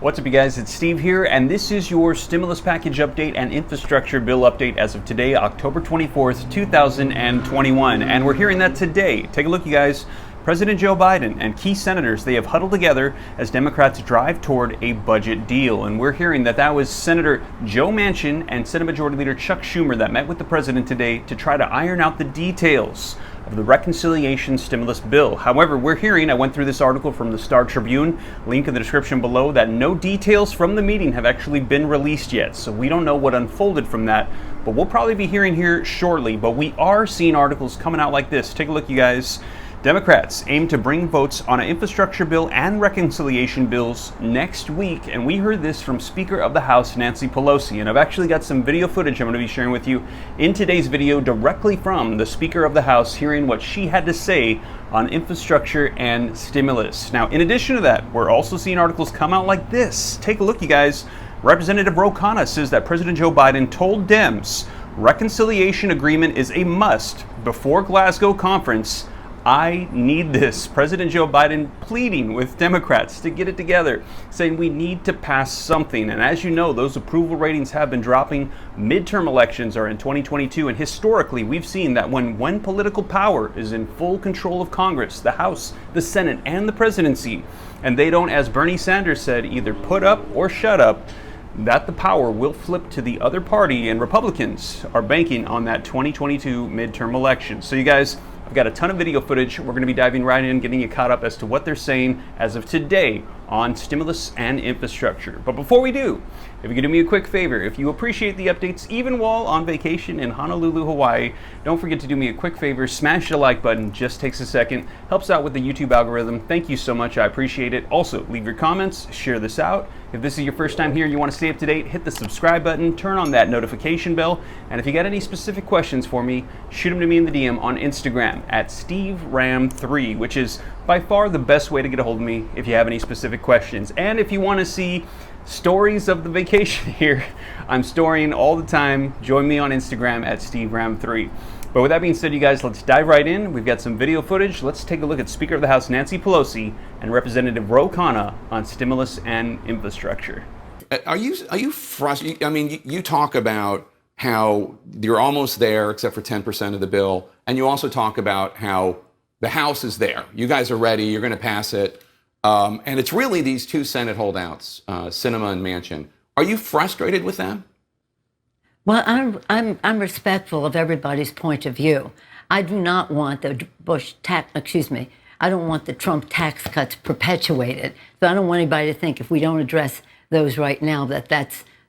What's up, you guys? It's Steve here, and this is your stimulus package update and infrastructure bill update as of today, October 24th, 2021. And we're hearing that today. Take a look, you guys. President Joe Biden and key senators, they have huddled together as Democrats drive toward a budget deal. And we're hearing that was Senator Joe Manchin and Senate Majority Leader Chuck Schumer that met with the president today to try to iron out the details of the reconciliation stimulus bill. However, we're hearing, I went through this article from the Star Tribune, link in the description below, that no details from the meeting have actually been released yet. So we don't know what unfolded from that, but we'll probably be hearing here shortly. But we are seeing articles coming out like this. Take a look, you guys. Democrats aim to bring votes on an infrastructure bill and reconciliation bills next week. And we heard this from Speaker of the House, Nancy Pelosi. And I've actually got some video footage I'm going to be sharing with you in today's video directly from the Speaker of the House, hearing what she had to say on infrastructure and stimulus. Now, in addition to that, we're also seeing articles come out like this. Take a look, you guys. Representative Ro Khanna says that President Joe Biden told Dems reconciliation agreement is a must before Glasgow conference. I need this. President Joe Biden pleading with Democrats to get it together, saying we need to pass something. And as you know, those approval ratings have been dropping. Midterm elections are in 2022, and historically we've seen that when political power is in full control of Congress, the House, the Senate, and the presidency, and they don't, as Bernie Sanders said, either put up or shut up, that the power will flip to the other party, and Republicans are banking on that 2022 midterm election. So you guys, I've got a ton of video footage. We're going to be diving right in, getting you caught up as to what they're saying as of today on stimulus and infrastructure. But before we do, if you could do me a quick favor, if you appreciate the updates even while on vacation in Honolulu, Hawaii, don't forget to do me a quick favor, smash the like button, just takes a second, helps out with the YouTube algorithm. Thank you so much, I appreciate it. Also, leave your comments, share this out. If this is your first time here and you want to stay up to date, hit the subscribe button, turn on that notification bell, and if you got any specific questions for me, shoot them to me in the DM on Instagram at SteveRam3, which is by far the best way to get a hold of me if you have any specific questions. And if you want to see stories of the vacation here, I'm storying all the time. Join me on Instagram at SteveRam3. But with that being said, you guys, let's dive right in. We've got some video footage. Let's take a look at Speaker of the House Nancy Pelosi and Representative Ro Khanna on stimulus and infrastructure. Are you frustrated? I mean, you talk about how you're almost there except for 10% of the bill, and you also talk about how the House is there. You guys are ready. You're going to pass it. And it's really these two Senate holdouts, Sinema and Manchin. Are you frustrated with them? Well, I'm respectful of everybody's point of view. I do not want the I don't want the Trump tax cuts perpetuated. So I don't want anybody to think if we don't address those right now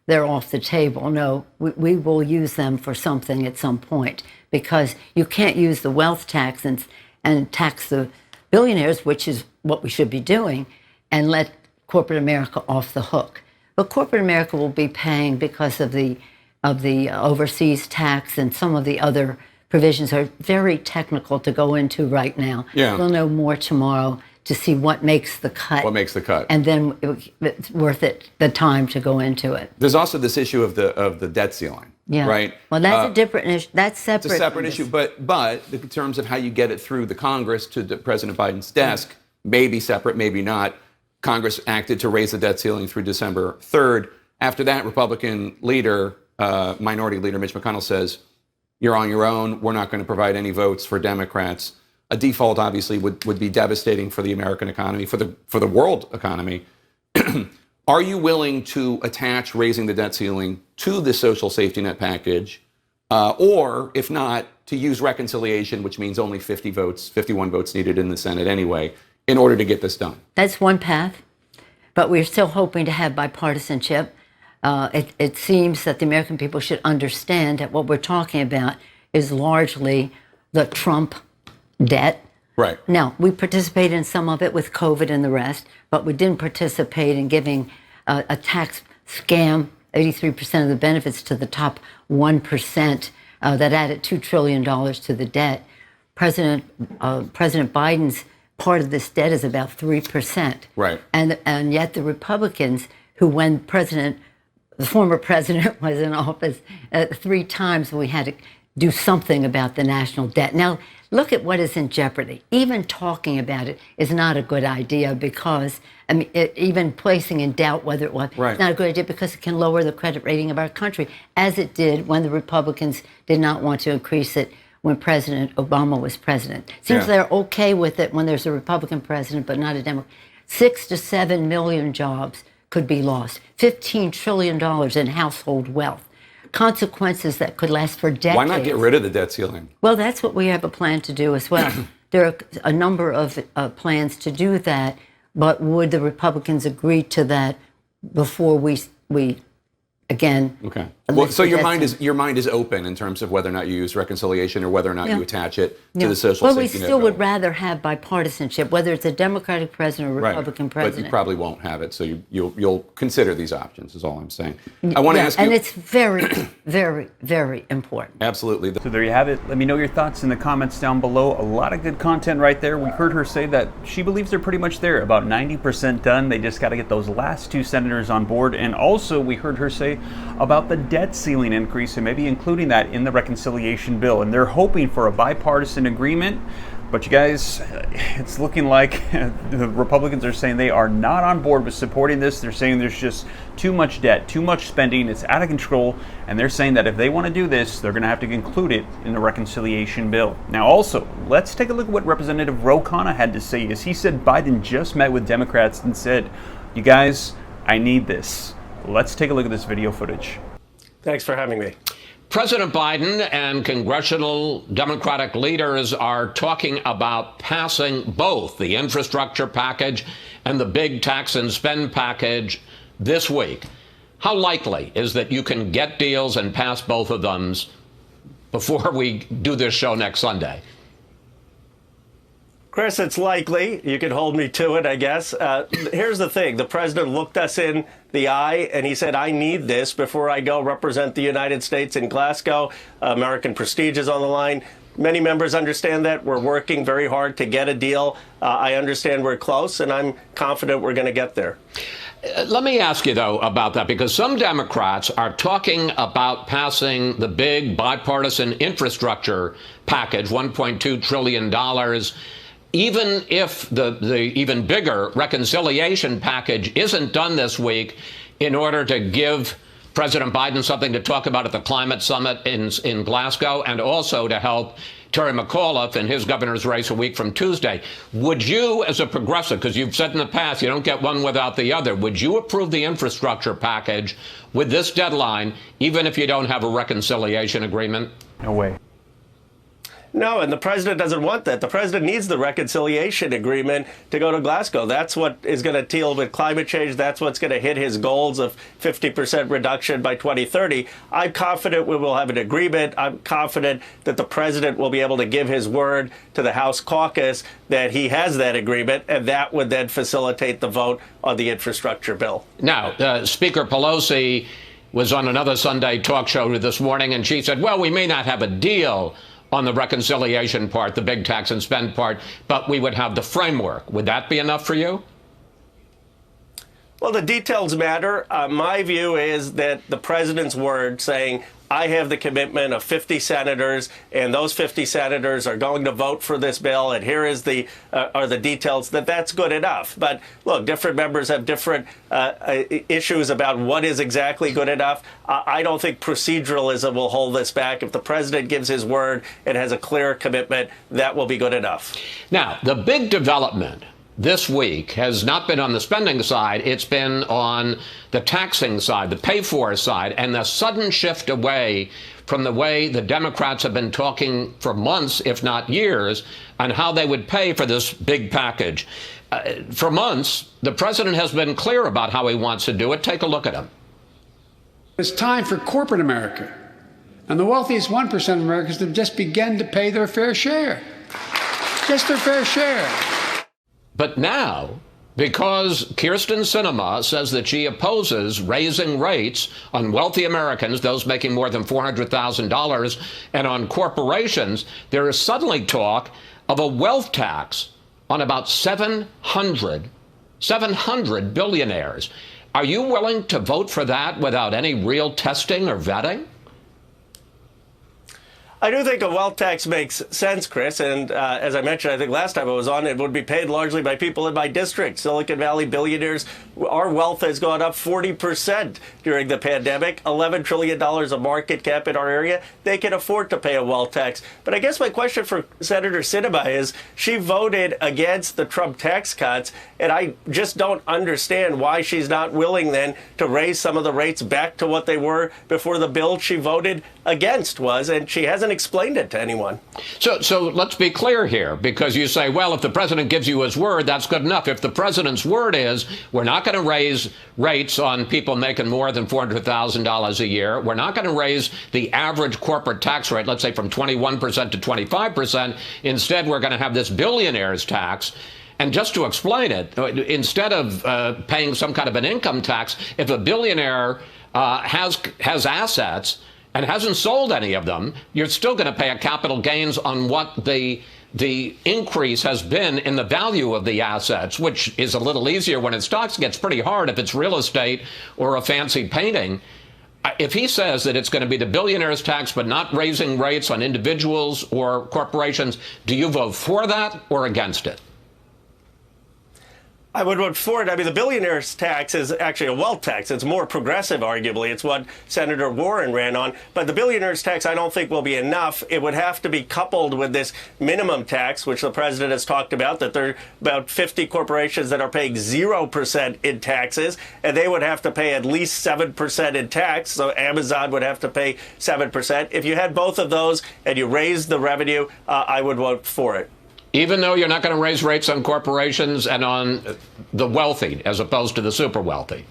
they're off the table. No, we will use them for something at some point, because you can't use the wealth tax and tax the billionaires, which is what we should be doing, and let corporate America off the hook. But corporate America will be paying because of the overseas tax, and some of the other provisions are very technical to go into right now. Yeah. We'll know more tomorrow to see what makes the cut. What makes the cut? And then it's worth it, the time to go into it. There's also this issue of the debt ceiling. Yeah. Right. Well, that's a different issue. That's separate. It's a separate issue, but in terms of how you get it through the Congress to President Biden's desk, maybe separate, maybe not. Congress acted to raise the debt ceiling through December 3rd. After that, Republican leader, Minority Leader Mitch McConnell says, you're on your own. We're not going to provide any votes for Democrats. A default, obviously, would be devastating for the American economy, for the world economy. Are you willing to attach raising the debt ceiling to the social safety net package, or if not, to use reconciliation, which means only 51 votes needed in the Senate anyway, in order to get this done? That's one path, but we're still hoping to have bipartisanship. It seems that the American people should understand that what we're talking about is largely the Trump debt. Right. Now, we participated in some of it with COVID and the rest, but we didn't participate in giving a tax scam, 83% of the benefits to the top 1%, that added $2 trillion to the debt. President Biden's part of this debt is about 3%. Right. And yet the Republicans, who when the former president was in office 3 times, we had to do something about the national debt. Now, look at what is in jeopardy. Even talking about it is not a good idea because, I mean, even placing in doubt whether it was, it's not a good idea because it can lower the credit rating of our country, as it did when the Republicans did not want to increase it when President Obama was president. Seems they're okay with it when there's a Republican president, but not a Democrat. 6 to 7 million jobs could be lost. $15 trillion in household wealth. Consequences that could last for decades. Why not get rid of the debt ceiling? Well, that's what we have a plan to do as well. There are a number of plans to do that, but would the Republicans agree to that before we again? Okay. Well, so your mind is open in terms of whether or not you use reconciliation or whether or not you attach it to the social well, safety net. We still would rather have bipartisanship, whether it's a Democratic president or Republican president. But you probably won't have it, so you'll consider these options. Is all I'm saying. I want to ask you, and it's very, very, very important. Absolutely. So there you have it. Let me know your thoughts in the comments down below. A lot of good content right there. We heard her say that she believes they're pretty much there, about 90% done. They just got to get those last 2 senators on board. And also, we heard her say about the debt ceiling increase and maybe including that in the reconciliation bill. And they're hoping for a bipartisan agreement. But you guys, it's looking like the Republicans are saying they are not on board with supporting this. They're saying there's just too much debt, too much spending. It's out of control. And they're saying that if they want to do this, they're going to have to include it in the reconciliation bill. Now, also, let's take a look at what Representative Ro Khanna had to say. As he said, Biden just met with Democrats and said, you guys, I need this. Let's take a look at this video footage. Thanks for having me. President Biden and congressional Democratic leaders are talking about passing both the infrastructure package and the big tax and spend package this week. How likely is that you can get deals and pass both of them before we do this show next Sunday? Chris, it's likely. You can hold me to it, I guess. Here's the thing. The president looked us in the eye and he said, I need this before I go represent the United States in Glasgow. American prestige is on the line. Many members understand that. We're working very hard to get a deal. I understand we're close, and I'm confident we're going to get there. Let me ask you, though, about that, because some Democrats are talking about passing the big bipartisan infrastructure package, $1.2 trillion, even if the even bigger reconciliation package isn't done this week, in order to give President Biden something to talk about at the climate summit in Glasgow, and also to help Terry McAuliffe in his governor's race a week from Tuesday. Would you, as a progressive, because you've said in the past you don't get one without the other, would you approve the infrastructure package with this deadline, even if you don't have a reconciliation agreement? No way. No, and the president doesn't want that. The president needs the reconciliation agreement to go to Glasgow. That's what is going to deal with climate change. That's what's going to hit his goals of 50% reduction by 2030. I'm confident we will have an agreement. I'm confident that the president will be able to give his word to the House caucus that he has that agreement, and that would then facilitate the vote on the infrastructure bill. Now, Speaker Pelosi was on another Sunday talk show this morning, and she said, well, we may not have a deal on the reconciliation part, the big tax and spend part, but we would have the framework. Would that be enough for you? Well, the details matter. My view is that the president's word saying, I have the commitment of 50 senators, and those 50 senators are going to vote for this bill, and here is are the details, that's good enough. But look, different members have different issues about what is exactly good enough. I don't think proceduralism will hold this back. If the president gives his word and has a clear commitment, that will be good enough. Now, the big development this week has not been on the spending side. It's been on the taxing side, the pay-for side, and the sudden shift away from the way the Democrats have been talking for months, if not years, on how they would pay for this big package. For months, the president has been clear about how he wants to do it. Take a look at him. It's time for corporate America and the wealthiest 1% of Americans to just begin to pay their fair share. Just their fair share. But now, because Kyrsten Sinema says that she opposes raising rates on wealthy Americans, those making more than $400,000, and on corporations, there is suddenly talk of a wealth tax on about 700 billionaires. Are you willing to vote for that without any real testing or vetting? I do think a wealth tax makes sense, Chris. And as I mentioned, I think last time I was on, it would be paid largely by people in my district, Silicon Valley billionaires. Our wealth has gone up 40% during the pandemic, $11 trillion of market cap in our area. They can afford to pay a wealth tax. But I guess my question for Senator Sinema is, she voted against the Trump tax cuts, and I just don't understand why she's not willing then to raise some of the rates back to what they were before the bill she voted against was, and she hasn't explained it to anyone. So let's be clear here, because you say, well, if the president gives you his word, that's good enough. If the president's word is, we're not going to raise rates on people making more than $400,000 a year, we're not going to raise the average corporate tax rate, let's say from 21% to 25%, instead we're going to have this billionaires tax. And just to explain it, instead of paying some kind of an income tax, if a billionaire has assets and hasn't sold any of them, you're still going to pay a capital gains on what the increase has been in the value of the assets, which is a little easier when it's stocks. It gets pretty hard if it's real estate or a fancy painting. If he says that it's going to be the billionaires tax but not raising rates on individuals or corporations, do you vote for that or against it? I would vote for it. I mean, the billionaires tax is actually a wealth tax. It's more progressive, arguably. It's what Senator Warren ran on. But the billionaires tax, I don't think will be enough. It would have to be coupled with this minimum tax, which the president has talked about, that there are about 50 corporations that are paying 0% in taxes, and they would have to pay at least 7% in tax. So Amazon would have to pay 7%. If you had both of those and you raised the revenue, I would vote for it. Even though you're not going to raise rates on corporations and on the wealthy as opposed to the super wealthy?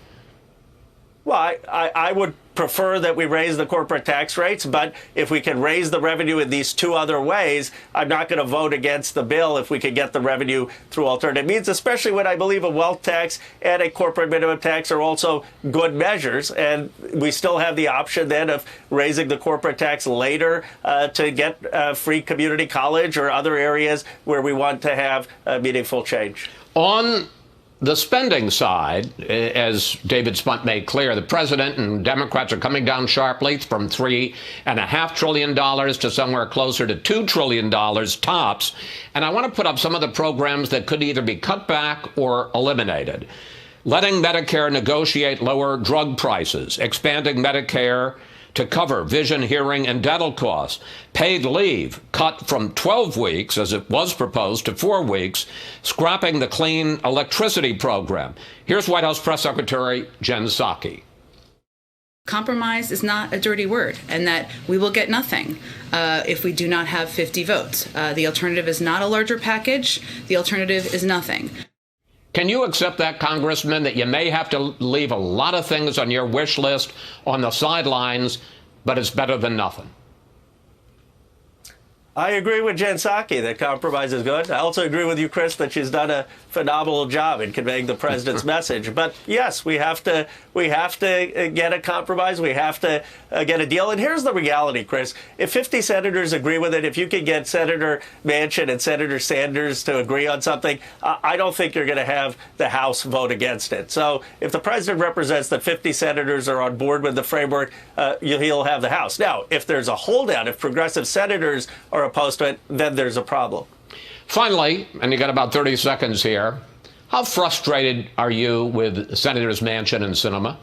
Well, I would prefer that we raise the corporate tax rates, but if we can raise the revenue in these two other ways, I'm not going to vote against the bill if we can get the revenue through alternative means, especially when I believe a wealth tax and a corporate minimum tax are also good measures. And we still have the option then of raising the corporate tax later to get free community college or other areas where we want to have meaningful change. On the spending side, as David Spunt made clear, the president and Democrats are coming down sharply from $3.5 trillion to somewhere closer to $2 trillion tops. And I want to put up some of the programs that could either be cut back or eliminated. Letting Medicare negotiate lower drug prices, expanding Medicare to cover vision, hearing, and dental costs. Paid leave cut from 12 weeks, as it was proposed, to 4 weeks, scrapping the clean electricity program. Here's White House Press Secretary Jen Psaki. Compromise is not a dirty word, and that we will get nothing if we do not have 50 votes. The alternative is not a larger package. The alternative is nothing. Can you accept that, Congressman, that you may have to leave a lot of things on your wish list on the sidelines, but it's better than nothing? I agree with Jen Psaki that compromise is good. I also agree with you, Chris, that she's done a phenomenal job in conveying the president's message. But yes, we have to get a compromise. We have to get a deal. And here's the reality, Chris. If 50 senators agree with it, if you can get Senator Manchin and Senator Sanders to agree on something, I don't think you're going to have the House vote against it. So if the president represents that 50 senators are on board with the framework, he'll have the House. Now, if there's a holdout, if progressive senators are opposed to it, then there's a problem. Finally, and you got about 30 seconds here, how frustrated are you with Senators Manchin and Sinema?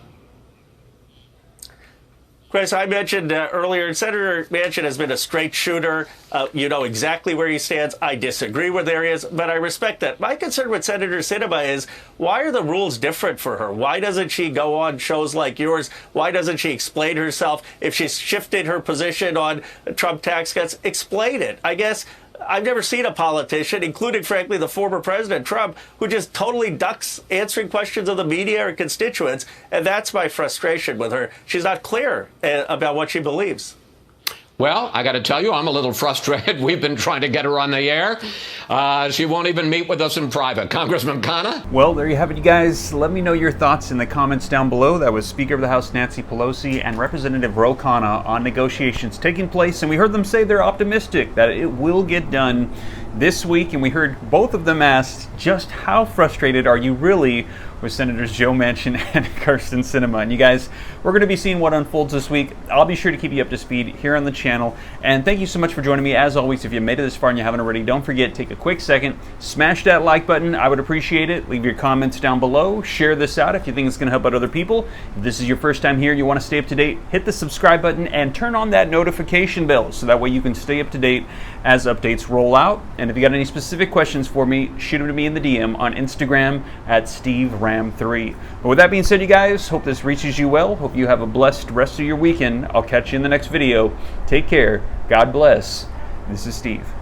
Chris, I mentioned earlier, Senator Manchin has been a straight shooter. You know exactly where he stands. I disagree with areas, but I respect that. My concern with Senator Sinema is, why are the rules different for her? Why doesn't she go on shows like yours? Why doesn't she explain herself? If she's shifted her position on Trump tax cuts, explain it. I guess I've never seen a politician, including, frankly, the former President Trump, who just totally ducks answering questions of the media or constituents. And that's my frustration with her. She's not clear about what she believes. Well, I got to tell you, I'm a little frustrated. We've been trying to get her on the air. She won't even meet with us in private. Congressman Khanna? Well, there you have it, you guys. Let me know your thoughts in the comments down below. That was Speaker of the House Nancy Pelosi and Representative Ro Khanna on negotiations taking place. And we heard them say they're optimistic that it will get done this week. And we heard both of them asked, just how frustrated are you really with Senators Joe Manchin and Kirsten Sinema. And you guys, we're going to be seeing what unfolds this week. I'll be sure to keep you up to speed here on the channel. And thank you so much for joining me. As always, if you made it this far and you haven't already, don't forget, take a quick second, smash that like button. I would appreciate it. Leave your comments down below. Share this out if you think it's going to help out other people. If this is your first time here and you want to stay up to date, hit the subscribe button and turn on that notification bell so that way you can stay up to date as updates roll out. And if you got any specific questions for me, shoot them to me in the DM on Instagram at SteveRam3. But with that being said, you guys, hope this reaches you well. Hope you have a blessed rest of your weekend. I'll catch you in the next video. Take care. God bless. This is Steve.